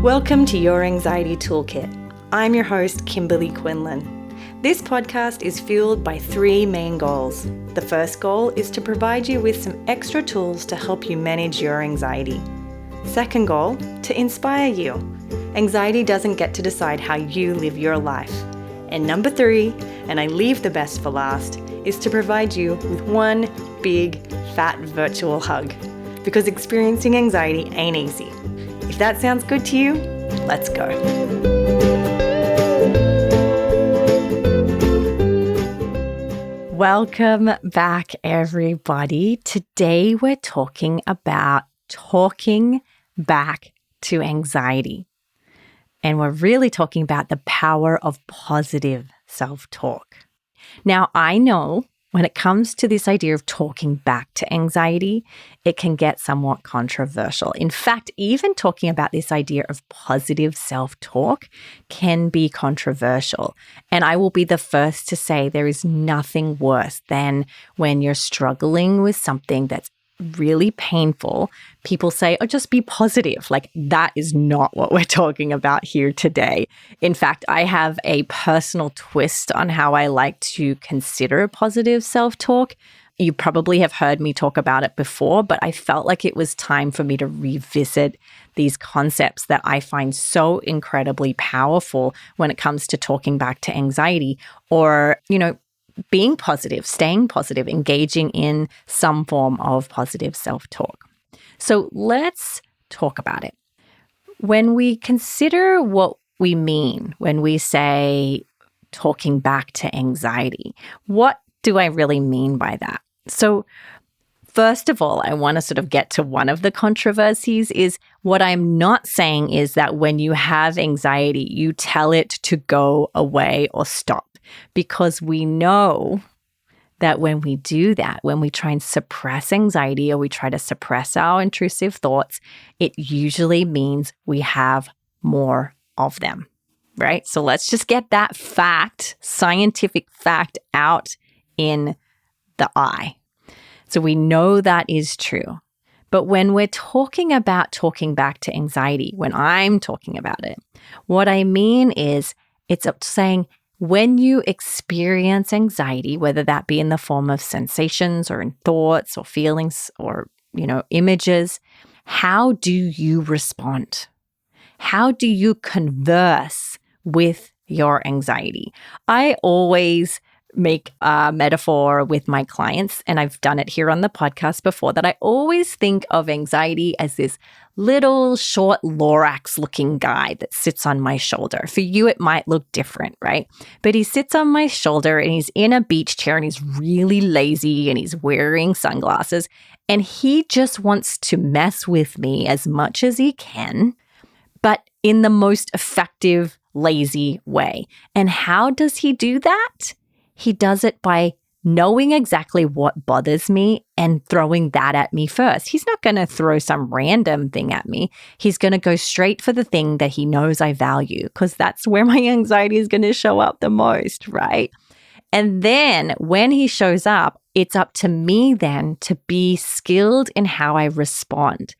Welcome to Your Anxiety Toolkit. I'm your host, Kimberly Quinlan. This podcast is fueled by three main goals. The first goal is to provide you with some extra tools to help you manage your anxiety. Second goal, to inspire you. Anxiety doesn't get to decide how you live your life. And number three, and I leave the best for last, is to provide you with one big, fat virtual hug. Because experiencing anxiety ain't easy. If that sounds good to you, let's go. Welcome back, everybody. Today we're talking about talking back to anxiety. And we're really talking about the power of positive self-talk. Now, I know when it comes to this idea of talking back to anxiety, it can get somewhat controversial. In fact, even talking about this idea of positive self-talk can be controversial. And I will be the first to say there is nothing worse than when you're struggling with something that's really painful, people say, oh, just be positive. Like, that is not what we're talking about here today. In fact, I have a personal twist on how I like to consider positive self-talk. You probably have heard me talk about it before, but I felt like it was time for me to revisit these concepts that I find so incredibly powerful when it comes to talking back to anxiety or, being positive, staying positive, engaging in some form of positive self-talk. So let's talk about it. When we consider what we mean when we say talking back to anxiety, what do I really mean by that? So first of all, I want to sort of get to one of the controversies is what I'm not saying is that when you have anxiety, you tell it to go away or stop. Because we know that when we do that, when we try and suppress anxiety or we try to suppress our intrusive thoughts, it usually means we have more of them, right? So let's just get that fact, scientific fact out in the eye. So we know that is true. But when we're talking about talking back to anxiety, when I'm talking about it, what I mean is it's saying, when you experience anxiety, whether that be in the form of sensations or in thoughts or feelings or, images, how do you respond? How do you converse with your anxiety? I always make a metaphor with my clients, and I've done it here on the podcast before, that I always think of anxiety as this little short Lorax-looking guy that sits on my shoulder. For you, it might look different, right? But he sits on my shoulder and he's in a beach chair and he's really lazy and he's wearing sunglasses and he just wants to mess with me as much as he can, but in the most effective, lazy way. And how does he do that? He does it by knowing exactly what bothers me and throwing that at me first. He's not going to throw some random thing at me. He's going to go straight for the thing that he knows I value because that's where my anxiety is going to show up the most, right? And then when he shows up, it's up to me then to be skilled in how I respond.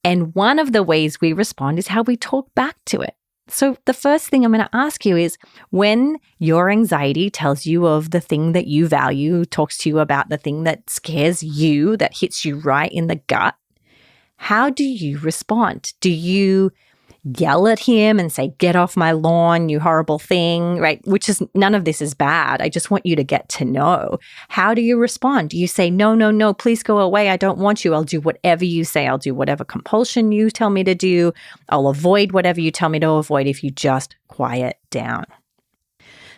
And one of the ways we respond is how we talk back to it. So the first thing I'm going to ask you is when your anxiety tells you of the thing that you value, talks to you about the thing that scares you, that hits you right in the gut, how do you respond? Do you yell at him and say, get off my lawn, you horrible thing, right? Which is, none of this is bad. I just want you to get to know. How do you respond? Do you say, no, please go away. I don't want you. I'll do whatever you say. I'll do whatever compulsion you tell me to do. I'll avoid whatever you tell me to avoid if you just quiet down.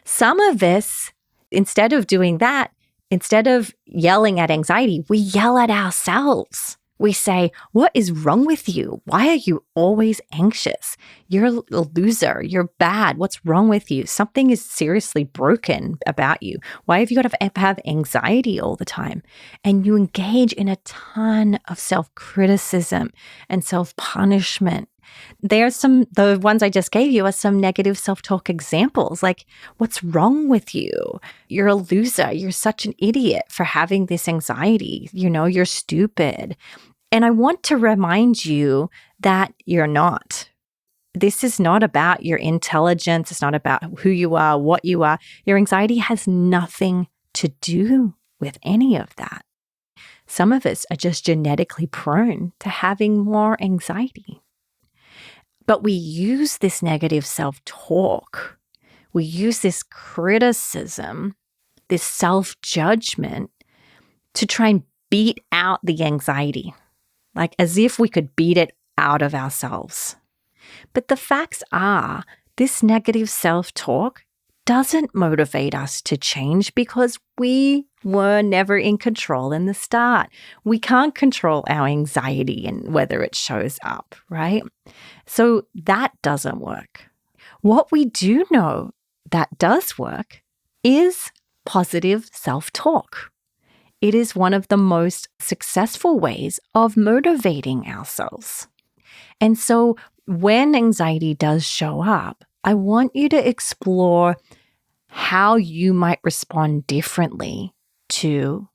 Some of us, instead of doing that, instead of yelling at anxiety, we yell at ourselves. We say, what is wrong with you? Why are you always anxious? You're a loser. You're bad. What's wrong with you? Something is seriously broken about you. Why have you got to have anxiety all the time? And you engage in a ton of self-criticism and self-punishment. The ones I just gave you are some negative self-talk examples, like, what's wrong with you? You're a loser. You're such an idiot for having this anxiety. You're stupid. And I want to remind you that you're not. This is not about your intelligence. It's not about who you are, what you are. Your anxiety has nothing to do with any of that. Some of us are just genetically prone to having more anxiety. But we use this negative self-talk, we use this criticism, this self-judgment to try and beat out the anxiety, like as if we could beat it out of ourselves. But the facts are, this negative self-talk doesn't motivate us to change because we were never in control in the start. We can't control our anxiety and whether it shows up, right? So that doesn't work. What we do know that does work is positive self-talk. It is one of the most successful ways of motivating ourselves. And so when anxiety does show up, I want you to explore how you might respond differently to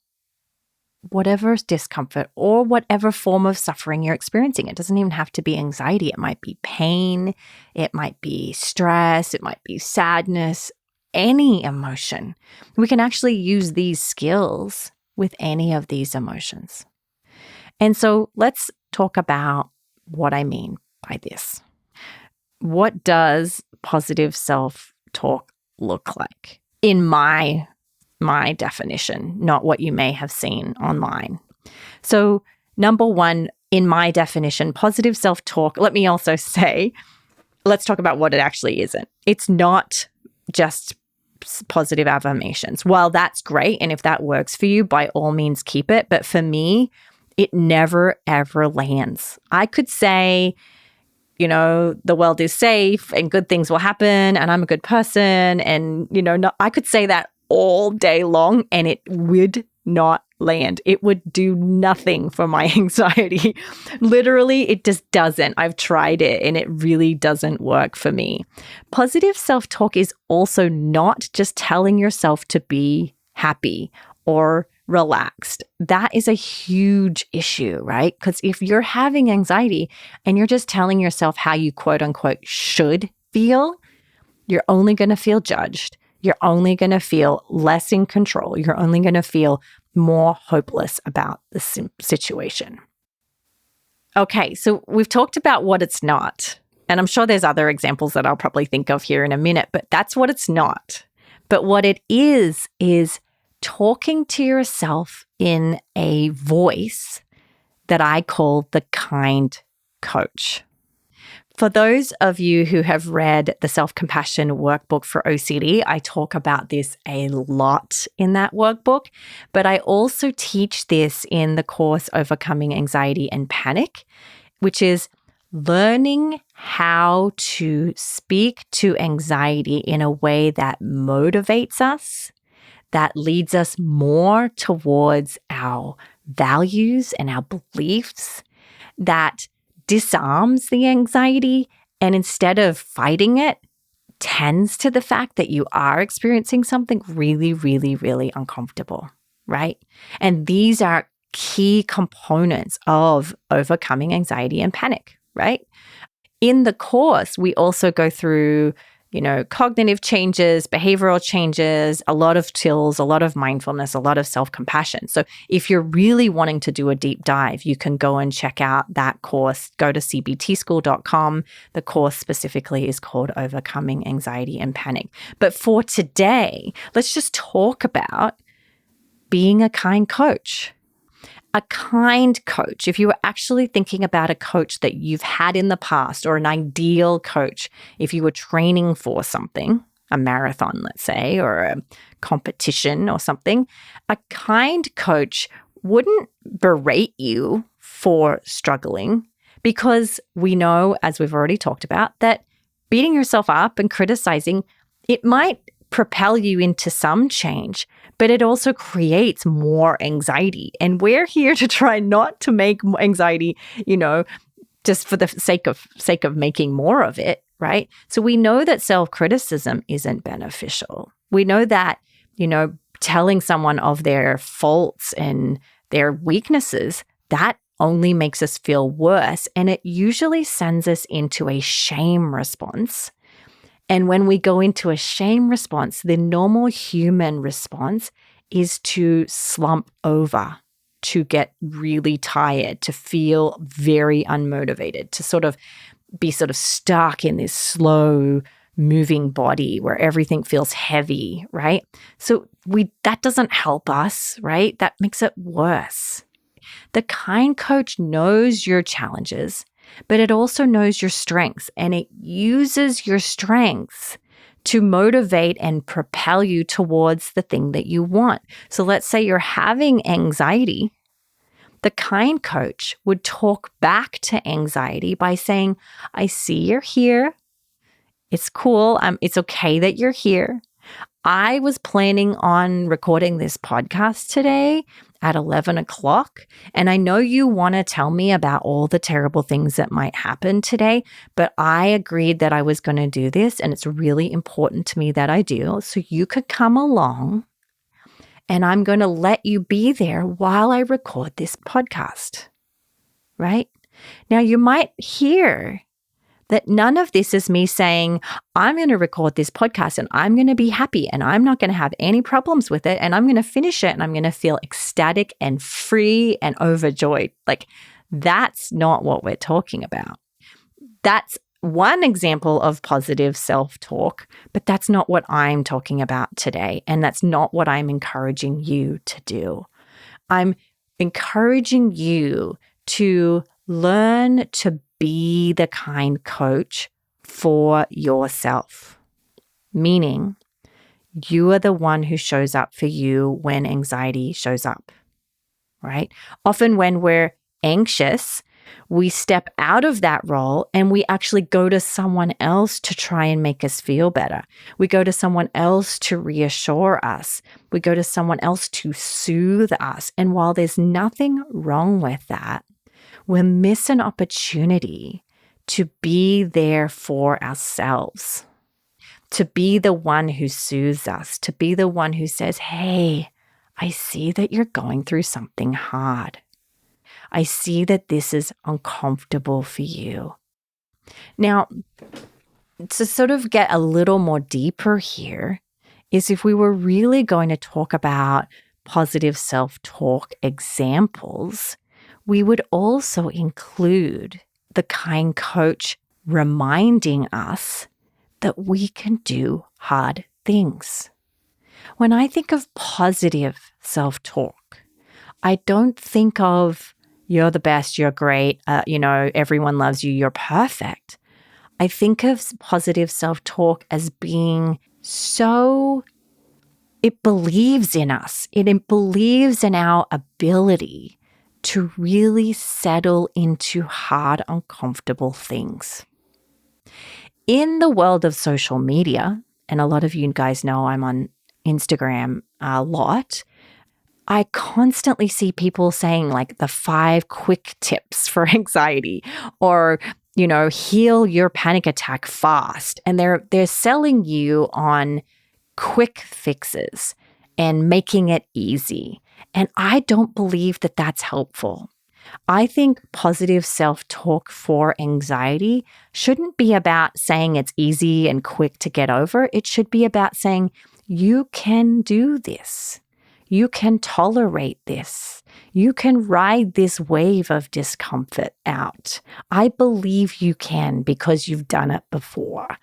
whatever discomfort or whatever form of suffering you're experiencing. It doesn't even have to be anxiety. It might be pain. It might be stress. It might be sadness, any emotion. We can actually use these skills with any of these emotions. And so let's talk about what I mean by this. What does positive self-talk look like in my definition, not what you may have seen online? So number one, in my definition, positive self-talk, let me also say, let's talk about what it actually isn't. It's not just positive affirmations. While that's great, and if that works for you, by all means keep it. But for me, it never, ever lands. I could say, the world is safe and good things will happen and I'm a good person. And, I could say that all day long and it would not land. It would do nothing for my anxiety. Literally, it just doesn't. I've tried it and it really doesn't work for me. Positive self-talk is also not just telling yourself to be happy or relaxed. That is a huge issue, right? Because if you're having anxiety and you're just telling yourself how you quote unquote should feel, you're only going to feel judged. You're only going to feel less in control. You're only going to feel more hopeless about the situation. Okay, so we've talked about what it's not. And I'm sure there's other examples that I'll probably think of here in a minute, but that's what it's not. But what it is talking to yourself in a voice that I call the kind coach. For those of you who have read the Self-Compassion Workbook for OCD, I talk about this a lot in that workbook, but I also teach this in the course Overcoming Anxiety and Panic, which is learning how to speak to anxiety in a way that motivates us, that leads us more towards our values and our beliefs, that disarms the anxiety and instead of fighting it, tends to the fact that you are experiencing something really, really, really uncomfortable, right? And these are key components of overcoming anxiety and panic, right? In the course, we also go through cognitive changes, behavioral changes, a lot of skills, a lot of mindfulness, a lot of self-compassion. So if you're really wanting to do a deep dive, you can go and check out that course. Go to cbtschool.com. The course specifically is called Overcoming Anxiety and Panic. But for today, let's just talk about being a kind coach. A kind coach, if you were actually thinking about a coach that you've had in the past or an ideal coach, if you were training for something, a marathon, let's say, or a competition or something, a kind coach wouldn't berate you for struggling because we know, as we've already talked about, that beating yourself up and criticizing, it might propel you into some change, but it also creates more anxiety. And we're here to try not to make anxiety, just for the sake of making more of it, right? So we know that self-criticism isn't beneficial. We know that, telling someone of their faults and their weaknesses, that only makes us feel worse, and it usually sends us into a shame response. And when we go into a shame response, the normal human response is to slump over, to get really tired, to feel very unmotivated, to sort of be sort of stuck in this slow moving body where everything feels heavy, right? So that doesn't help us, right? That makes it worse. The kind coach knows your challenges, but it also knows your strengths, and it uses your strengths to motivate and propel you towards the thing that you want. So let's say you're having anxiety. The kind coach would talk back to anxiety by saying, I see you're here. It's cool. It's okay that you're here. I was planning on recording this podcast today at 11 o'clock, and I know you want to tell me about all the terrible things that might happen today, but I agreed that I was going to do this, and it's really important to me that I do. So you could come along, and I'm going to let you be there while I record this podcast, right? Now, you might hear that none of this is me saying, I'm going to record this podcast and I'm going to be happy and I'm not going to have any problems with it and I'm going to finish it and I'm going to feel ecstatic and free and overjoyed. Like, that's not what we're talking about. That's one example of positive self-talk, but that's not what I'm talking about today. And that's not what I'm encouraging you to do. I'm encouraging you to learn to be the kind coach for yourself, meaning you are the one who shows up for you when anxiety shows up, right? Often when we're anxious, we step out of that role and we actually go to someone else to try and make us feel better. We go to someone else to reassure us. We go to someone else to soothe us. And while there's nothing wrong with that, we'll miss an opportunity to be there for ourselves, to be the one who soothes us, to be the one who says, hey, I see that you're going through something hard. I see that this is uncomfortable for you. Now, to sort of get a little more deeper here is if we were really going to talk about positive self-talk examples, we would also include the kind coach reminding us that we can do hard things. When I think of positive self-talk, I don't think of you're the best, you're great, everyone loves you, you're perfect. I think of positive self-talk as being it believes in us. It believes in our ability to really settle into hard, uncomfortable things. In the world of social media, and a lot of you guys know I'm on Instagram a lot, I constantly see people saying like the 5 quick tips for anxiety or, heal your panic attack fast. And they're selling you on quick fixes and making it easy. And I don't believe that that's helpful. I think positive self-talk for anxiety shouldn't be about saying it's easy and quick to get over. It should be about saying, you can do this. You can tolerate this. You can ride this wave of discomfort out. I believe you can because you've done it before.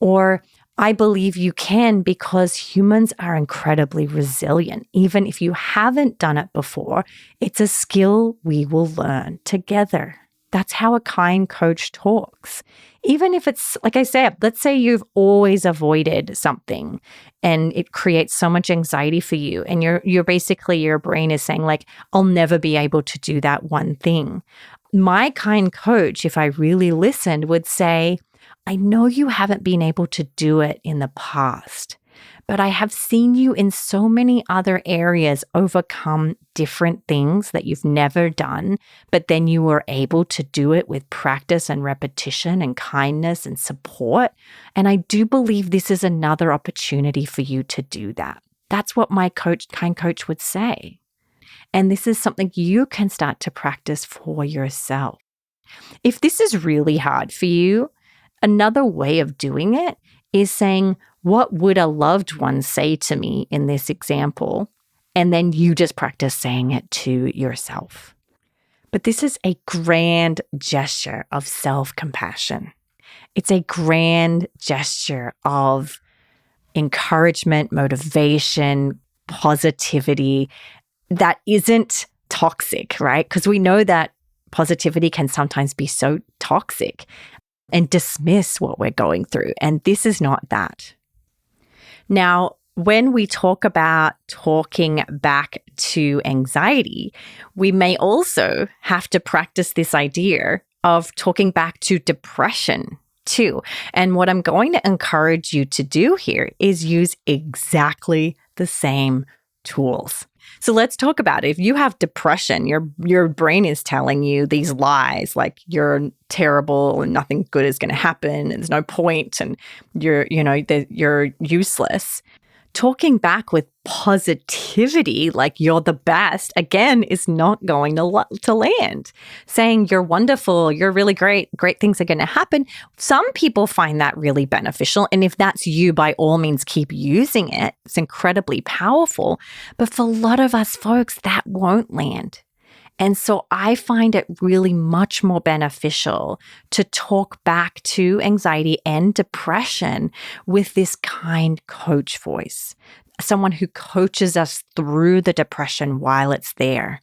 Or I believe you can because humans are incredibly resilient. Even if you haven't done it before, it's a skill we will learn together. That's how a kind coach talks. Even if it's, like I said, let's say you've always avoided something and it creates so much anxiety for you. And you're basically, your brain is saying like, I'll never be able to do that one thing. My kind coach, if I really listened, would say, I know you haven't been able to do it in the past, but I have seen you in so many other areas overcome different things that you've never done, but then you were able to do it with practice and repetition and kindness and support. And I do believe this is another opportunity for you to do that. That's what my kind coach would say. And this is something you can start to practice for yourself. If this is really hard for you, another way of doing it is saying, what would a loved one say to me in this example? And then you just practice saying it to yourself. But this is a grand gesture of self-compassion. It's a grand gesture of encouragement, motivation, positivity that isn't toxic, right? Because we know that positivity can sometimes be so toxic and dismiss what we're going through. And this is not that. Now, when we talk about talking back to anxiety, we may also have to practice this idea of talking back to depression too. And what I'm going to encourage you to do here is use exactly the same tools. So let's talk about it. If you have depression, your brain is telling you these lies like you're terrible and nothing good is going to happen and there's no point and you're useless. Talking back with positivity, like you're the best, again, is not going to land. Saying you're wonderful, you're really great things are going to happen. Some people find that really beneficial. And if that's you, by all means, keep using it. It's incredibly powerful. But for a lot of us folks, that won't land. And so I find it really much more beneficial to talk back to anxiety and depression with this kind coach voice, someone who coaches us through the depression while it's there,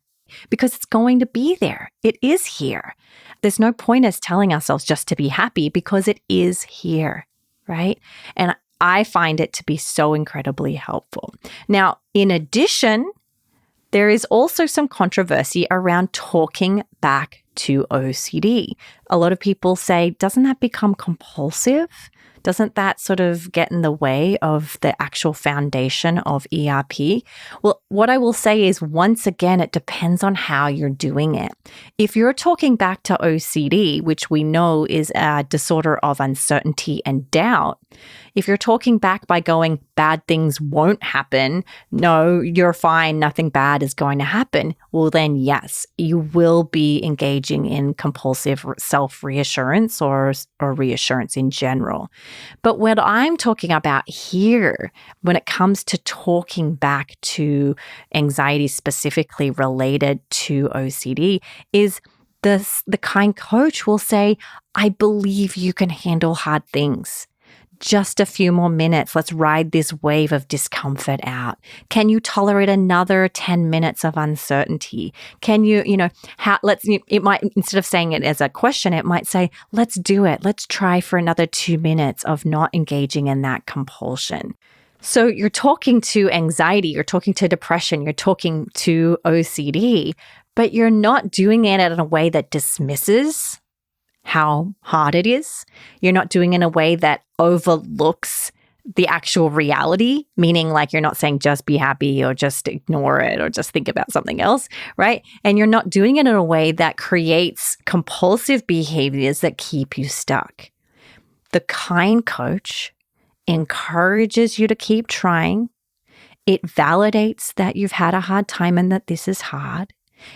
because it's going to be there. It is here. There's no point us telling ourselves just to be happy because it is here, right? And I find it to be so incredibly helpful. Now, in addition, there is also some controversy around talking back to OCD. A lot of people say, doesn't that become compulsive? Doesn't that sort of get in the way of the actual foundation of ERP? Well, what I will say is, once again, it depends on how you're doing it. If you're talking back to OCD, which we know is a disorder of uncertainty and doubt, if you're talking back by going, bad things won't happen, no, you're fine, nothing bad is going to happen, well then yes, you will be engaging in compulsive self-reassurance or reassurance in general. But what I'm talking about here, when it comes to talking back to anxiety specifically related to OCD, is the kind coach will say, I believe you can handle hard things. Just a few more minutes. Let's ride this wave of discomfort out. Can you tolerate another 10 minutes of uncertainty? Can you, it might, instead of saying it as a question, it might say, let's do it. Let's try for another 2 minutes of not engaging in that compulsion. So you're talking to anxiety, you're talking to depression, you're talking to OCD, but you're not doing it in a way that dismisses how hard it is. You're not doing it in a way that overlooks the actual reality, meaning like you're not saying just be happy or just ignore it or just think about something else, right? And you're not doing it in a way that creates compulsive behaviors that keep you stuck. The kind coach encourages you to keep trying. It validates that you've had a hard time and that this is hard.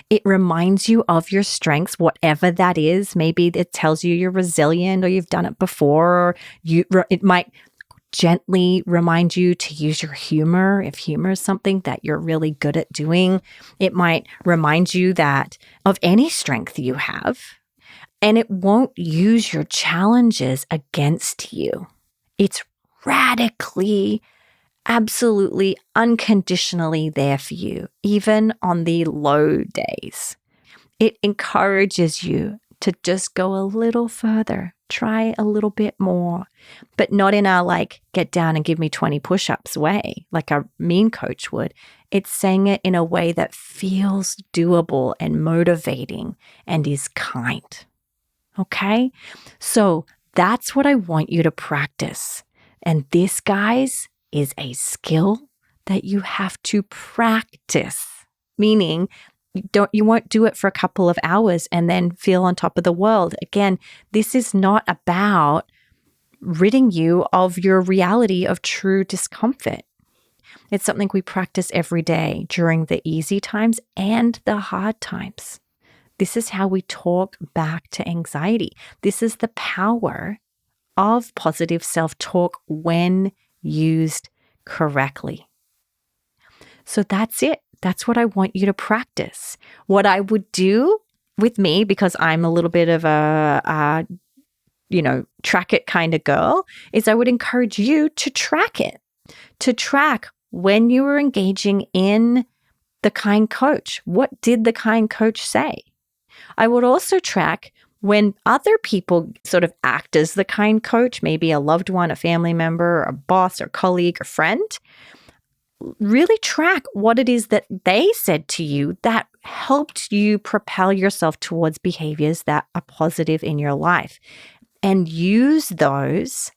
It reminds you of your strengths, whatever that is. Maybe it tells you you're resilient or you've done it before. Or it might gently remind you to use your humor, if humor is something that you're really good at doing. It might remind you that of any strength you have, and it won't use your challenges against you. It's radically, absolutely, unconditionally there for you, even on the low days. It encourages you to just go a little further, try a little bit more, but not in a like, get down and give me 20 push-ups way, like a mean coach would. It's saying it in a way that feels doable and motivating and is kind. Okay? So that's what I want you to practice. And this, guys, is a skill that you have to practice, meaning you won't do it for a couple of hours and then feel on top of the world. Again, this is not about ridding you of your reality of true discomfort. It's something we practice every day during the easy times and the hard times. This is how we talk back to anxiety. This is the power of positive self-talk when used correctly. So that's it. That's what I want you to practice. What I would do with me, because I'm a little bit of a track it kind of girl, is I would encourage you to track it, to track when you were engaging in the kind coach. What did the kind coach say? I would also track when other people sort of act as the kind coach, maybe a loved one, a family member, a boss or colleague or friend. Really track what it is that they said to you that helped you propel yourself towards behaviors that are positive in your life, and use those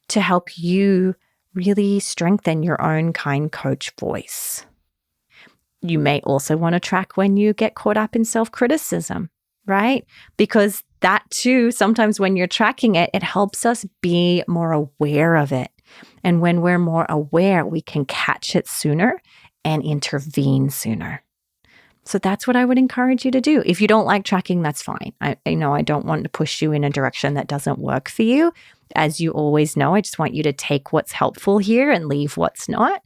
to help you really strengthen your own kind coach voice. You may also want to track when you get caught up in self-criticism, right? Because that too, sometimes when you're tracking it, it helps us be more aware of it. And when we're more aware, we can catch it sooner and intervene sooner. So that's what I would encourage you to do. If you don't like tracking, that's fine. I don't want to push you in a direction that doesn't work for you. As you always know, I just want you to take what's helpful here and leave what's not.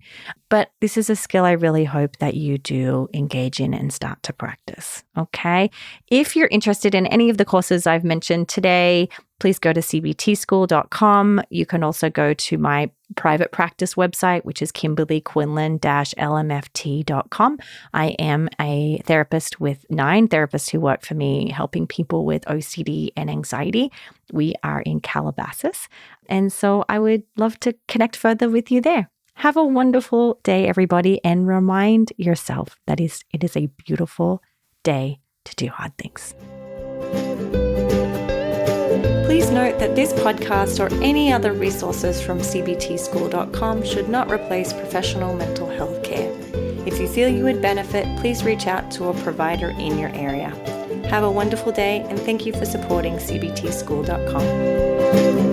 But this is a skill I really hope that you do engage in and start to practice. Okay. If you're interested in any of the courses I've mentioned today, please go to cbtschool.com. You can also go to my private practice website, which is kimberlyquinlan-lmft.com. I am a therapist with 9 therapists who work for me, helping people with OCD and anxiety. We are in Calabasas. And so I would love to connect further with you there. Have a wonderful day, everybody, and remind yourself that it is a beautiful day to do hard things. Please note that this podcast or any other resources from cbtschool.com should not replace professional mental health care. If you feel you would benefit, please reach out to a provider in your area. Have a wonderful day, and thank you for supporting cbtschool.com.